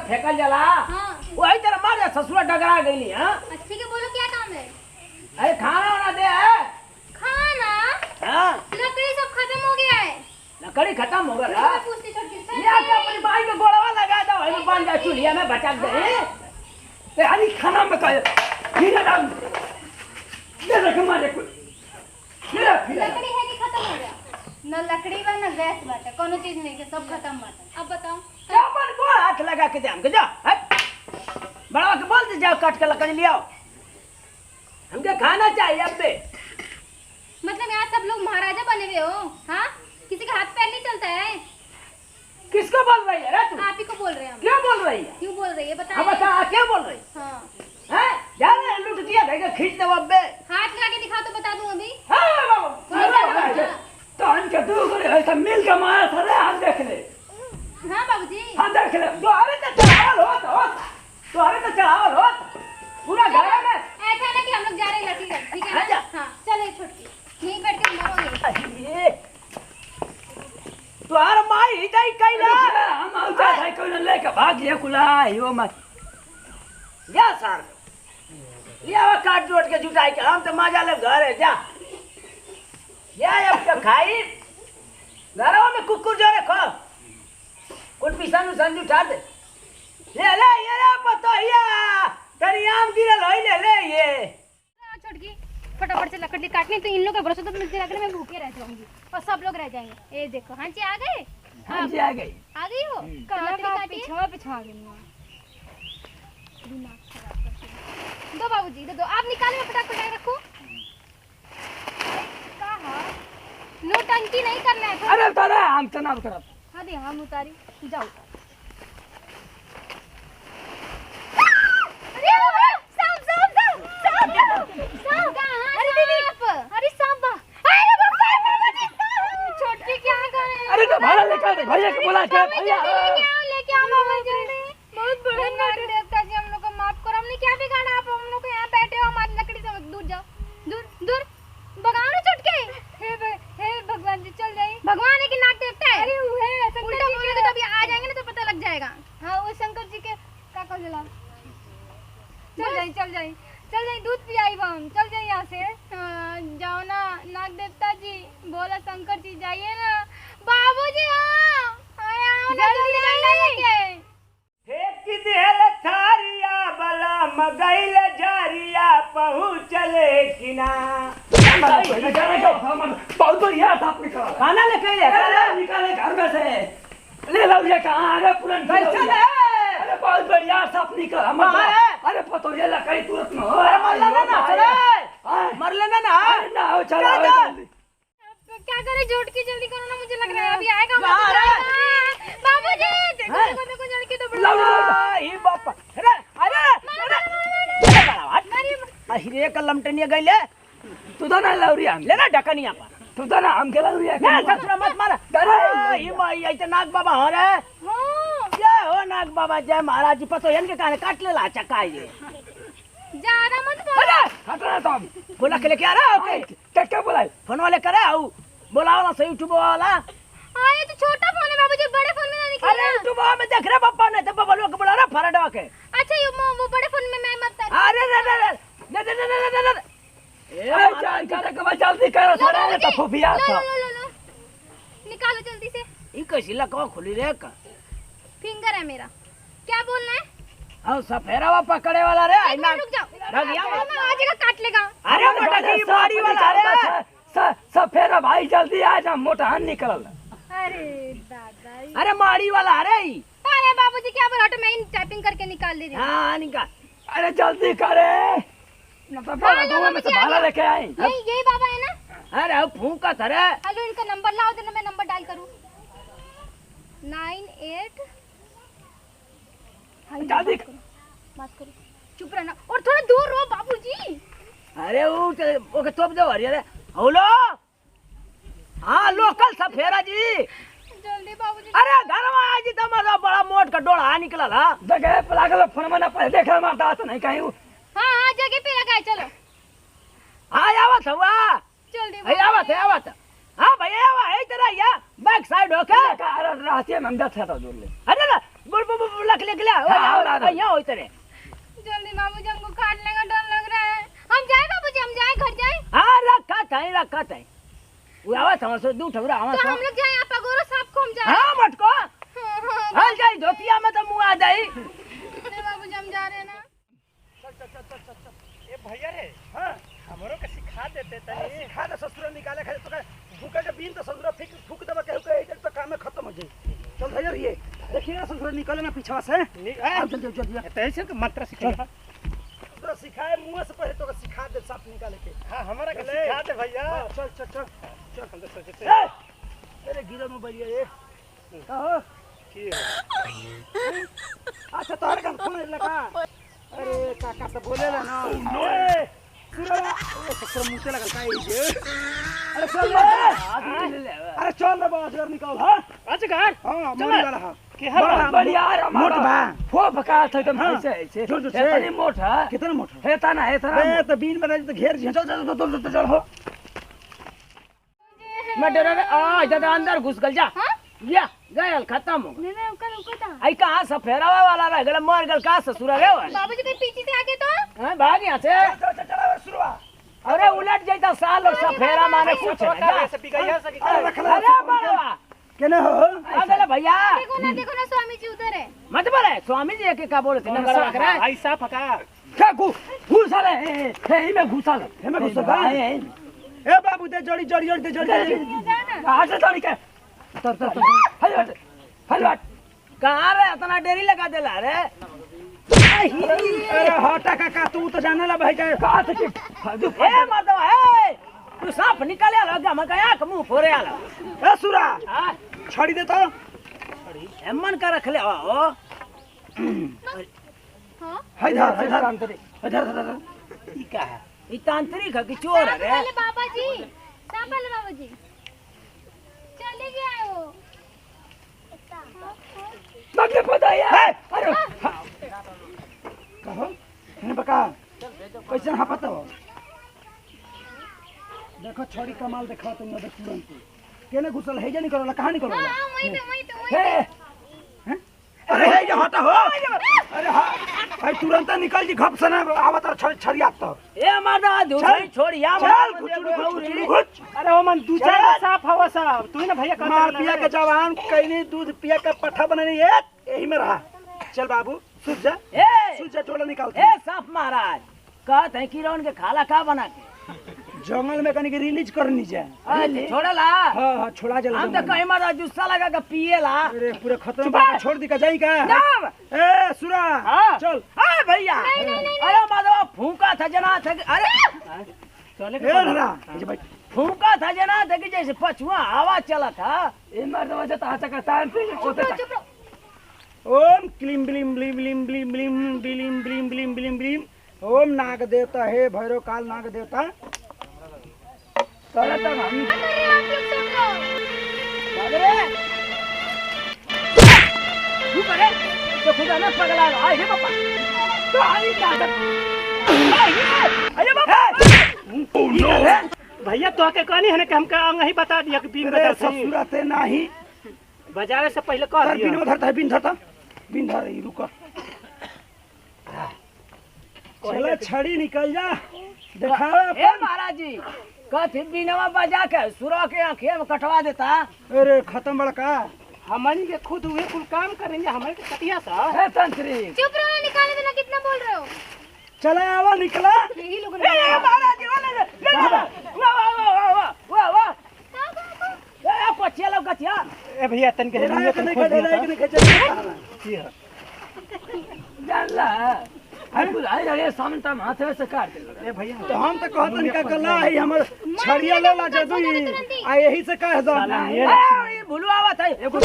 फेंकल जला वही तरह मारे ससुरा डगरा गई। हाँ अच्छे के बोलो क्या काम है? अरे खाना वाना दे। खाना? हाँ लकड़ी सब खत्म हो गया है। लकड़ी खत्म हो गया? मैं पूछती छोटी से या क्या अपनी बाई को गोड़वा लगा दो वही बन जा चूल्हा में भटक दे। ते हनी खाना में का हीरा डाल दे रख मारे को लकड़ी है कि खत्म हो गया? न लकड़ी बा न गैस बाटे कोनो चीज नहीं के सब खत्म बाटे। अब बताओ क्या अपन को हाथ लगा के दे हमके जा बड़वा के बोल दे जाओ काट के लकड़ी ले आओ हमके खाना चाहिए अब बे। मतलब यहाँ सब लोग महाराजा बने हुए हो? हाँ किसी का हाथ पैर नहीं चलता है? किसको बोल रही है रे तू? आप ही को बोल रहे हैं हम। क्यों बोल रही है? क्यों बोल रही है बताइए? अब बता क्या बोल रही? हाँ हैं जा रे लूट दिया देगा खींच दे अब बे। हाथ लगा के दिखा तो बता दूं अभी। हां बाबू तो अनके तू करे ऐसा मिल के मारा था रे हम देख ले। हाँ बाबूजी हम देख ले तो अरे तो चढ़ावल हो तो अरे तो चढ़ावल हो पूरा घर में ऐसा ना कि हम लोग जा रहे हैं लकड़ी रख ठीक है ना? हाँ चले छोटकी यहीं बैठ के मरोगे। तुहार माई हिदाई कैला हम औता है कोई लेके भाग ले कुला यो मत जा सर लिया काट जोड़ के जुटाई के हम तो मजा ले घर है जा या अब तो खाई घरों में कुकुर जो रखो कुछ पिसान उसान उठा दे ले ले ये रे पतोहिया तेरी आम गिरल होई ले ये छोटकी फटाफट से लकड़ी काटनी तो इन लोग का भरोसा तो मुझे लग रहा है मैं भूखे रह जाऊंगी और सब लोग रह जाएंगे। ये देखो हाँ जी आ गए। हाँ जी आ गई हो कहाँ पिछवा गई दो बाबूजी दो आप निकाले मैं फटाफट पटाई रखूं। नोटंकी नहीं करना है। अरे उतारा हम तना उतारा हाँ दी हम उतारी जाओ। भाड़ा लेकर दे भैया को बुला के भैया लेके आओ मामा जल्दी। बहुत बड़ा नाग देवता जी हम लोग को माफ करो हमने क्या बिगाड़ा आप हम लोग को यहाँ बैठे हो हमारी लकड़ी से दूर जाओ दूर दूर भगवान हो चुटके। हे भगवान जी चल जाइए। भगवान है कि नाग देवता है? अरे वो है उल्टा बोलोगे तो अभी आ जाएंगे ना तो पता लग जाएगा। हाँ वो शंकर जी के काका जला चल जाइए दूध पियाई हम चल जाइए यहाँ से। जाओ ना नाग देवता जी बोला शंकर जी जाइए ना बाबूजी। हाँ जल्दी हे की देहल थारिया बला मगैल जारिया पहुँचले किना बहुत बढ़िया था खाना लेके निकाले घर में से ले लो ये कहाँ अरे पुरन अरे बहुत बढ़िया सब निकल अरे पतो ये लकड़ी तुरंत में अरे मर लेना ना हो चलो क्या करे जोट की जल्दी करो ना मुझे लग रहा है अभी आएगा बाबूजी देखो लड़की तो ये बाप अरे कलमटनिया गइले तू तो ना लौरिया लेना ढकनिया पर तू तो ना हम के लौरिया ना ससुरा मत मारा अरे ये भाई ऐसे नाग बाबा हो रे जय हो नाग बाबा जय महाराज जी पतो इनके काने काट ले ला चक्का ये ज्यादा मत बोलो हटना तुम बोला के लेके आ रहा हो के क्या बोला फोन वाले करे आओ बोलाओ ना सही यूट्यूब वाला। ये तो छोटा फोन है बाबूजी बड़े फोन में ना दिखेगा। अरे यूट्यूब में देख रहे पापा ने तो बाबा लोग बोला रहा फरडवा के। अच्छा ये वो बड़े फोन में मैं मत अरे ए जान करे के जल्दी करो सारे तो फुफिया था निकालो जल्दी से। ई कैसी लकवा खुली रे का फिंगर है मेरा क्या बोलना है? और सफेरावा पकड़े वाला रे आई ना रुक जाओ रगिया आ जाएगा काट लेगा। अरे मोटा की बाड़ी वाला रे सफेरा भाई जल्दी आ जा मोटा हन निकल। अरे दादा अरे माड़ी वाला अरे अरे बाबूजी क्या मैं ही टाइपिंग करके निकाल दे रही हूँ। हाँ निकाल। अरे जल्दी करे न तो हाँ, लो, में से भाला लेके आई। यही बाबा है ना? अरे अब फूंका था रे। हेलो, इनका नंबर लाओ, देना मैं नंबर डायल करूँ। 98 जल्दी बात करो, चुप रहना और थोड़ा दूर रहो बाबूजी। अरे ओके तोप दो अरे हेलो। हाँ लोकल सफेरा जी। जल्दी बाबूजी। अरे घर में आज तो मजा बड़ा मोट का डोला निकला ला जगह पे लागल फोन में ना पहले देखा मारता तो नहीं कहीं। हाँ हाँ जगह पे लगाए, चलो। हाँ आवत हुआ जल्दी आवत। हाँ भैया आवा है तेरा या बैक साइड होके अरे रास्ते में हम दस था दूर ले। अरे ना बुल बुल बुल लख ले यहाँ हो तेरे। जल्दी बाबूजी, हमको काटने का डर लग रहा है। हम जाए बाबूजी, हम जाए, घर जाए। हाँ रखा था वो आवत हमर से दू ठगरा तो हम लोग जाए, आप अगोरो सांप को हम जाए। हाँ मटको हाँ, हल जाई धोतिया में तो मुंह आ जाई। अरे बाबूजी हम जा रहे हैं ना। ए भैया रे, हां हमरो के सिखा देते तनी। सिखा दे ससुर निकाले खाली तो भूखे के बीन तो ससुर फूक देबे कहू के इधर तो काम में खत्म हो जाई। चल भैया रे देखिए ना ससुर निकले ना पीछा से। जल्दी ऐसे के मंत्र सिखा। तो सिखाए मुंह से पहले तो सिखा दे सांप निकाले के। हां हमरा के सिखा दे भैया। चल हम तो सोचते तेरे गिरो में बढ़िया ये कहो की अच्छा तोहर का फोन लगा। अरे काका तो बोले ना ससुर मुंह से लगल का ये। अरे चल अरे चल रे बाजार निकाल। हाँ अजगर हाँ मोरी वाला हाँ के हर बढ़िया मोट बा फो फका था एकदम हाँ। ऐसे जोर जोर से। इतनी मोट है कितना मोटा है तना ए तो बीन बना तो घेर जी। चल हो मैं डर आ इधर अंदर घुस गल जा। हाँ? या गयल खत्म हो नहीं रुको था। आई कहां सफेरावा वाला रह गल मर गल का ससुरा रे बाबूजी कहीं पीछे से आके तो। हां भाग यहां से शुरुआ। अरे उलट जाता साल और सफेरा माने कुछ नहीं ऐसे पिगाया सके। अरे बड़वा केने हो अगले भैया देखो ना स्वामी जी उधर है। मत बोले स्वामी जी के का बोलते नंबर रख रहे ऐसा फका क्या घुसा ले हे में घुसा ले हे में घुसा ले ए बाबू दे जोड़ी दे जोड़ी हाथ से तोड़ के तर हट कहां रे इतना देरी लगा देला रे। अरे हटा काका तू तो जाने ला भाई का काट के ए मर्दवा ए तू सांप निकाले लगा मैं गया के मुंह फोरे आला। ए सुरा हां छोड़ी दे तो एमन का रख ले ओ हाँ इधर ई का है ई तांत्रिक है कि चोर है रे। वाले बाबा जी, सांप वाले बाबा जी चले गए वो। मगे पता है अरे कहो ने बका कैसे हां पता हो। देखो छोड़ी कमाल देखा तुम ना तुरंत केने घुसल है जे नहीं करला कहानी करला। हाँ वही तो हे अरे हे ये हटा हो। अरे हां भाई तुरंत निकल जी घप से ना आवत और छरिया तो ए मर्दवा दूसरी छोड़िया चल कुछ अरे ओ मन दूसरा साफ हवा साहब तू ना भैया मार पिया के जवान कहीं दूध पिया का पट्ठा बनानी एक यही में रहा। चल बाबू सूझ जा टोला निकाल ए सांप महाराज कहत है कि रौन के खाला का बना के जंगल में कहीं रिलीज करनी जाए छोड़ला। हां हां छोड़ा जल्दी हम तो कहीं मारा जुस्सा लगा के पिएला। अरे पूरे खत्म बात छोड़ दी का जाई का ए सुरा चल अरे भैया अरे माधव फूंका था जना था अरे चले ए नरा भाई फूंका था जना था कि जैसे पछुआ हवा चला था ए मर्दवा जता का तान से होते ओम क्लीम ब्लीम ब्लीम ब्लीम ब्लीम ब्लीम ब्लीम ब्लीम ब्लीम ब्लीम ब्लीम ओम नाग देवता हे भैरव काल नाग देवता चला तब हम अरे आप लोग सुन लो। अरे तू करे तो खुदा ना पगला है हे पापा तो आई का अरे बाबा ओह नो भैया तो के कहनी है ना कि हमका अंग ही बता दिया कि बीन बता ससुराते नहीं बजावे से पहले कह दिया। बिन धरता है बिन धर रही रुको चलो छड़ी निकल जा देखा ए महाराज जी कथी बिनवा बजा के सुरा के आंखें में कटवा देता। अरे खत्म बड़का हमनी के खुद हुए कुल काम करेंगे हमारे के कटिया सा है तंत्री चुप रहो, निकालने देना, कितना बोल रहे हो। चला आवा निकला यही लोग ए महाराज जी वाले वाह वाह ए पछिया लोग कथिया ए भैया तन के नहीं जानला अरे बुलाई रे सामने तम हाथ से काट दे ए भैया तो हम तो कहत निका गला है हमर छड़िया लेला जदुई आ यही से कह दो ये भूलू आवत है एगो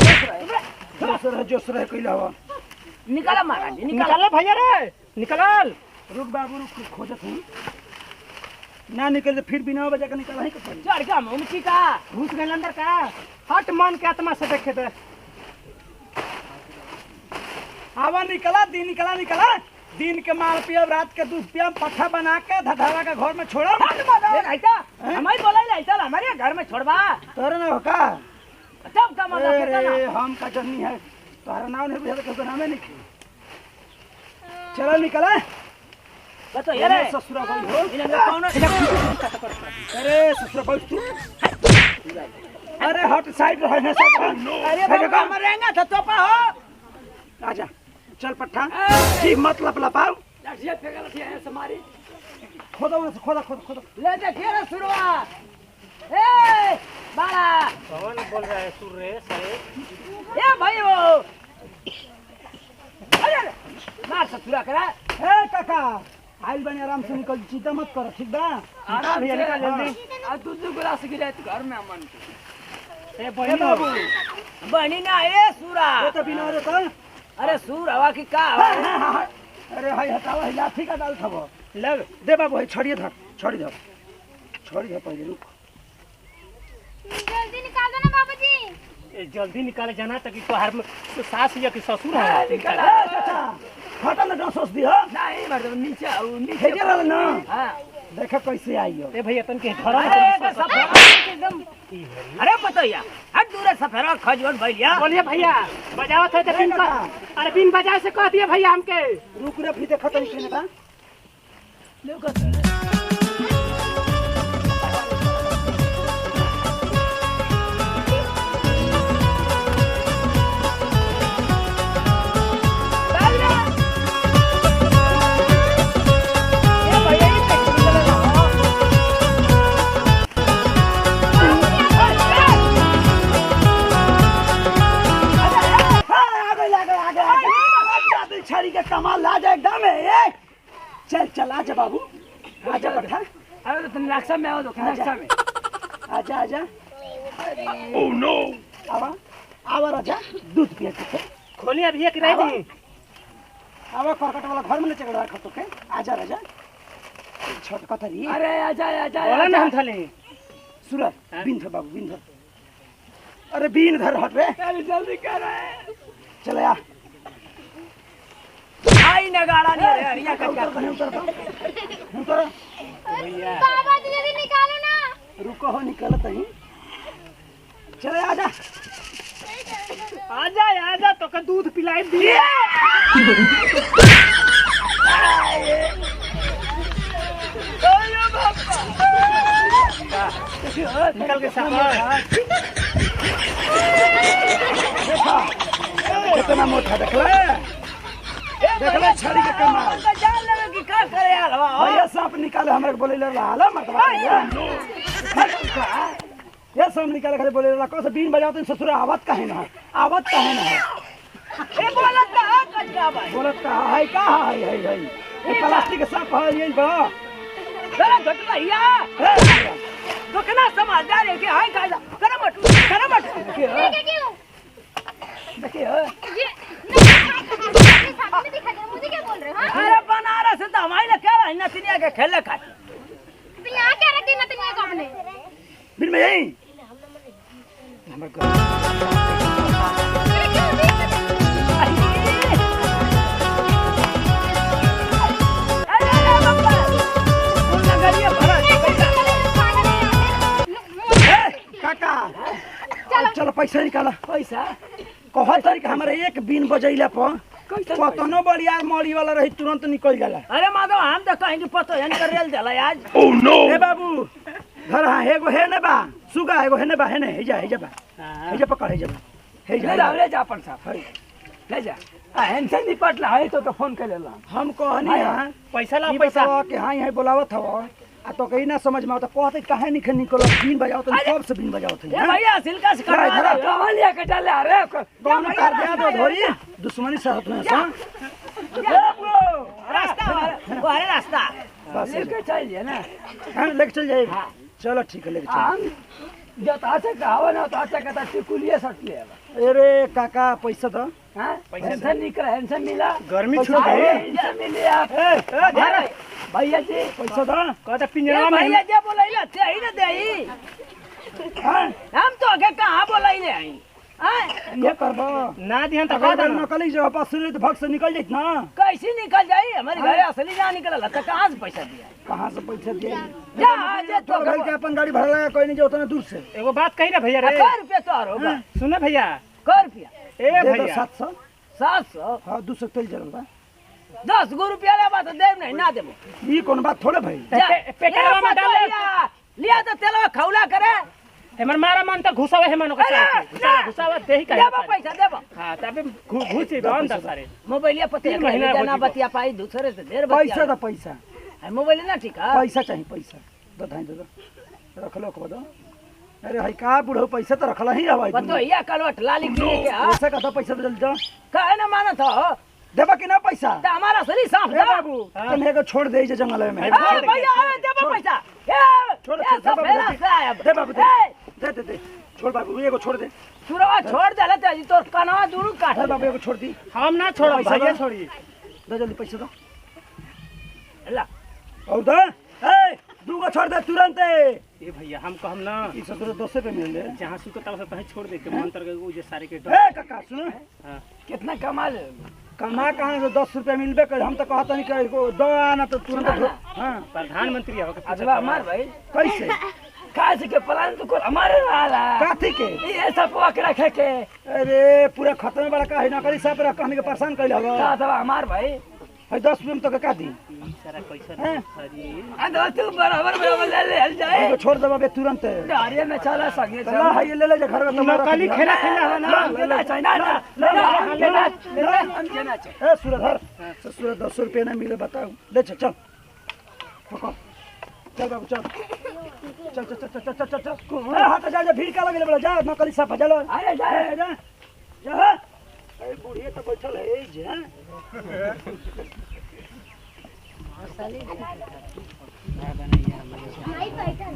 जोसर है कइला हो निकाला महाराज निकाला निकाल भैया रे निकाल। रुक बाबू रुक खोजत हूं ना निकल फिर बिना बजा के निकल है के पड़ी चढ़ का मुंह का घुस गए अंदर का हट मन के आत्मा से देखे दे। आवा निकला दिन के माल पियब रात के दूध पियब पट्ठा बना के धधारा के घर में छोड़ब हमारी बोलाई लाइता हमारे घर में छोड़वा तोरे ना होका तब का मजा अरे हम का जन्नी है तोरा नाम नहीं बुझा तो नामे नहीं चलो निकला बतो यार ससुरा भाई हो इने कौन अरे ससुरा भाई तू अरे हट साइड रह ना साइड अरे बाबा मरेंगे तो तोपा हो आजा चल पट्ठा जी मतलब लपाओ लाठिया फेंका लाठिया है समारी खोदो खोदो ले जा घेरा शुरुआत ए बाला कौन बोल रहा है सुरेश है? ए भाई वो अरे मार से पूरा करा ए काका आइल बने आराम से निकल चिंता मत कर ठीक बा आराम भैया से निकाल जल्दी आ दूध गिलास गिरा तो घर में अमन ए बाबू बनी ना ए सूरा ये तो बिना रे तो अरे सूर हवा की का हवा अरे हाय हटावा है लाठी का डाल खबो लग दे बाबू है छोड़िए धर छोड़ दे पहले रुक जल्दी निकाल दो ना बाबूजी। ए, जल्दी निकाले जाना ताकि तोहार में तो सास या कि ससुर है निकाल। चाचा हटा ना सोच दी हो नहीं मतलब नीचे नीचे भेजे वाला ना हां देखा कैसे आई हो ए भैया तन के धरा अरे सफेद एकदम अरे पतैया हट दूर सफेद खजवन भैया बोलिए भैया बजावत है तो बिन अरे बिन बजाए से कह दिए भैया हमके रुक रे फिर देखा तनी केने बा छड़ी के कमाल ला जा एकदम है चल आजा बाबू आजा बैठा अरे तुम नक्शा में आओ तो नक्शा में आजा ओह नो आवा राजा दूध पिए के खोलिए भैया कि नहीं दी आवा करकट वाला घर में ले चल रखा तो के आजा राजा छोट कथरी अरे आजा बोला ना हम थले सूरज बिन धर बाबू बिन धर अरे बिन धर हट रे अरे जल्दी कर रहे चल आ आई नगाड़ा नहीं रे अरिया का उतर बाबाजी जल्दी निकालो ना। रुको हो निकलत ही चले आजा आजा तो का दूध पिलाई दी निकल के साथ कितना मोटा देखला छड़ी के कमाल जान लगे कि का करे यार भैया सांप निकाले हमरा के बोले ला मतलब ये सांप निकाले करे बोले ला कौन बीन बजाओ तो ससुर आवत काहे ना ए बोलत का कजरा भाई बोलत का है का है ये प्लास्टिक के सांप है ये बा जरा घट भैया तो कितना समझदार है कि हाय कायदा कर मत क्यों देखिए ये सामने में दिखा दे मुझे क्या बोल रहे हो हाँ? अरे बनारस से तो हमारे लिए क्या है नतनिया के खेले का तो यहाँ क्या रख दी नतनिया को आपने बिन में यही अरे क्यों काका चलो पैसा निकाला पैसा कह तारीख हमारे एक बिन बजैला पर कतनो बढ़िया मौली वाला रही तुरंत निकल जाला अरे माधव हम तो कहेंगे पतो है कर रेल दिला आज ओह नो ए बाबू घर हां हेगो है ने बा सुगा हेगो है ने बा है ने हे जा बा हे जा पकड़ हे जा ले जा अपन साहब ले जा हेंसे निपट ला है तो फोन कर लेला हम कहनी हां पैसा ला पैसा पैसा के हां यहां बुलावत हवा आ तो कहीं ना समझ में आता कहते काहे निकल निकलो बीन बजाओ तो कब से बीन बजाओ थे ए भैया सिल्का से कटवा दे कहाँ लिया के डाले अरे कौन कर दिया तो धोरी दुश्मनी से हाथ में सा रास्ता वो अरे रास्ता बस लेके चल दिया ना हां लेके चल जाएगा चलो ठीक है लेके चल हम जो तासे कहावा ना तासे कहता टिकुलिए सट ले अरे काका पैसा दो हां पेंशन निकला पेंशन मिला गर्मी छूट गई पेंशन मिली आप भैया जी पैसा दो कहता पिंजरा में भैया जी बोलैला ते ही ना देई हम तो आगे कहां बोलैले आई ये करबो ना दिहन तो अगर नकली जो पास सुने तो भग से निकल जाइत ना कैसे निकल जाई हमारे घरे असली ना निकलला तो कहां से पैसा दिया कहां से पैसा दिए जा जे तो घर के अपन गाड़ी भर लगा कोई नहीं जो उतना दूर से एगो बात कही ना भैया रे कर रुपया तो होगा सुने भैया कर रुपया ए दे दो भैया 700 700 हां 200 तेल जरल बा 10 गो रुपया ले बात देव नहीं ना देबो ई कौन बात थोड़े भाई पेटवा में डाल लिया तो तेलवा खौला करे हमर मारा मन त घुसावे है मनो का घुसावा देही का देबो पैसा देबो हां तबे घुसी बंद सारे मोबाइलिया पते 3 महीना ना बतिया पाई दूसरे से देर पैसा बतिया तो पैसा मोबाइल ना ठीक है पैसा चाहिए पैसा दो धाई दो रख लो को दो अरे भाई का बुढ़ो पैसा तो रखला ही हवाई पतो या कलवट लाली किने के आ पैसा का पैसा तो जल्दी दो काहे ना मानत हो देबा कि ना पैसा त हमारा सली साफ ए दे बाबू तुम एगो छोड़ दे जे जंगल में भैया देबो पैसा छोड़ ए सब मेरा साहब दे बाबू दे छोड़ बाबू एगो छोड़ दे सुरवा छोड़ देले त तोर कनवा दूर काट अरे बाबू एगो छोड़ दी हम ना छोड़ो पैसा भैया दो। छोड़ी दो जल्दी पैसा दो ला और दो ए दूगो छोड़ दे तुरंत ए भैया हम कहम ना ई सब तो 200 पे मिल ले जहां सुकता से कहीं छोड़ दे के मंत्र के वो जे सारे के ए काका सुनो हां कितना कमाल कमा कहाँ से 10 रुपया मिलबे कर हम तो कहता नहीं कि दो आना तो तुरंत हाँ प्रधानमंत्री हो के अजवा मार भाई कैसे काज के प्लान तो हमारे वाला काथी के ये सब पक रखे के अरे पूरा खत्म बड़ा का है नकली सब रख हमने के परेशान कैले हो का दवा हमार भाई है 10 रुपया में तो का दी सारा पैसा हैं? अरे अंदर तू बराबर बराबर ले हल जाए एगो छोड़ देबा बे तुरंत दारिया में चला सके चला है ये ले ले जे घर में तुम्हारा नकली खेला खेला हो ना लेना चाहिए ना हम लेना चाहिए ए सूरधर सूरज 10 रुपया नहीं मिले बताओ ले चल पकड़ चल बाबू चल चल चल चल चल चल चल हाथ जा भीड़ का लगे बोला जा नकली सब भजा लो अरे जा जा जा अरे बुढ़िया तो बैठल है जे भाई बैठल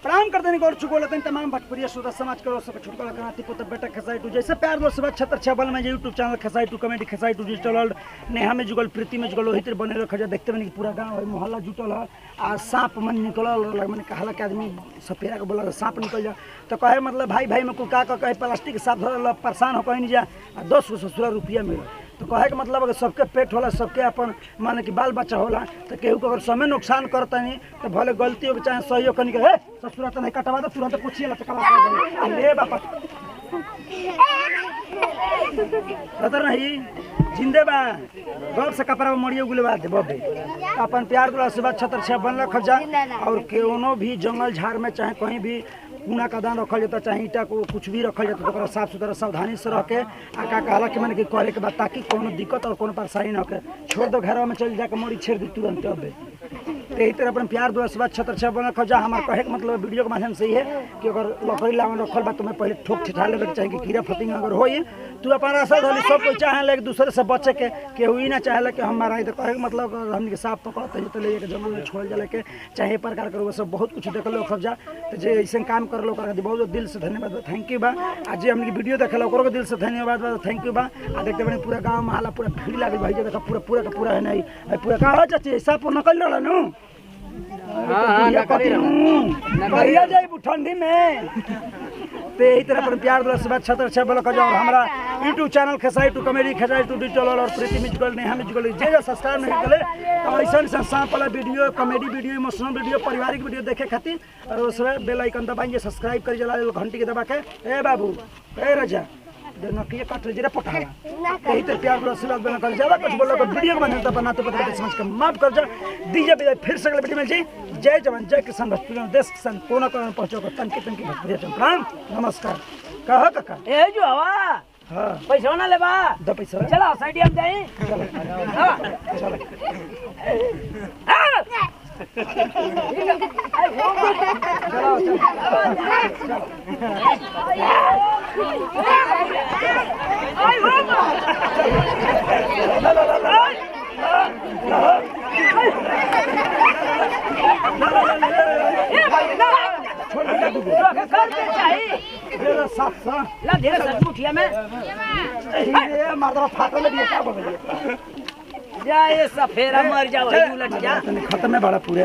प्रणाम करते नहीं गौर चुको लेते हैं तमाम भटपुरिया श्रोता समाज के सब छुटकारा करना पुत्र बेटा खसाई टू जैसे प्यार दोस्त सब 76 में YouTube channel Khasai two comedy Khasai two digital world Neha में जुगल प्रीति में जुगल वही बने रखा देखते बने पूरा गाँव है मोहल्ला जुटल है आ सांप मन निकल मैंने कहला कि आदमी सपेरा के बोला सांप निकल जा तो कहे मतलब भाई भाई में को का कहे प्लास्टिक के साथ धरल परेशान हो कहीं नहीं जा 10 ससुरा रुपया मिले तो कहे के मतलब अगर सबके पेट होला सबके अपन माने कि बाल बच्चा होला तो केहू के अगर समय नुकसान करता नहीं तो भले गलती हो चाहे सही हो कहीं के ससुरा तो नहीं कटवा दो तुरंत पूछिए ले बापा पता नहीं जिंदे बा गौर से कपड़ा में मरियो गुले बात बबे अपन प्यार दुला से बात छतर छे बनल खजा और कोनो भी जंगल झाड़ में चाहे कहीं भी कूड़ा का दान रखल जाता चाहे ईटा को कुछ भी रखल जाता तो साफ सुथरा सावधानी से रह के आका कहला कि मैंने कि करे के बाद ताकि कोनो दिक्कत और कोनो परेशानी ना हो छोड़ दो घर में चल जाके मोड़ी छेड़ दी तुरंत अबे यही तरह अपन प्यार दुआ से बात छतर छे बनल खजा हमार कहे के मतलब वीडियो के माध्यम से ही है कि अगर लकड़ी लावन रखल बा तुम्हें पहले ठोक ठिठा लेवे के चाहे कि कीड़ा फतिंग अगर होई तू अपन आशा धली सब कोई चाहे ले एक दूसरे से बचे के केहू ही ना चाहे कि हम मारा तो कहे के मतलब हमनी के साफ पकड़ते तो ले के जंगल में छोड़ जाला के चाहे प्रकार कर वो सब बहुत कुछ देख लो खजा तो जे ऐसे काम कर लो कर बहुत दिल से धन्यवाद थैंक यू बा आज जे हमनी के वीडियो देखला ओकरो के दिल से धन्यवाद बा थैंक यू बा आ देखते बने पूरा गांव मोहल्ला पूरा भीड़ लागल भाई जे देखा पूरा पूरा का पूरा है नहीं पूरा का हो चाची साफ नकल रहला नु बढ़िया जाइबू ठंडी में तो यही तरह पर प्यार दुला से बात छतर छे बोलो और हमारा YouTube channel Khasai two comedy Khasai two digital और प्रीति म्यूजिकल नेहा म्यूजिकल जे जे सब्सक्राइब नहीं करे तो ऐसा ऐसा सांप वाला video comedy video emotional video पारिवारिक वीडियो देखे खातिर और उसमें बेल आइकन दबाइए सब्सक्राइब कर जला घंटी के दबा के ए बाबू ए रजा जो नकिए काट ले जरा पटावा यही तो प्यार बड़ा आशीर्वाद बना कर ज्यादा कुछ बोला कर वीडियो को बनाता बनाते पता समझ कर माफ कर जा दीजिए विदाई फिर से अगले वीडियो में जी जय जवान जय किसान भोजपुरी देश किसान कोना कोना पहुंचो कर तन की भोजपुरी प्रणाम नमस्कार कहा काका ए जो हवा हां पैसा ना लेबा दो पैसा चलो साइड हम जाई साफ सा ला धीरे से मुठिया में ये मारदा फाटल लगी क्या बोल रही है जा ये सफेरा मर जाओ उलट जा खत्म है बड़ा पूरे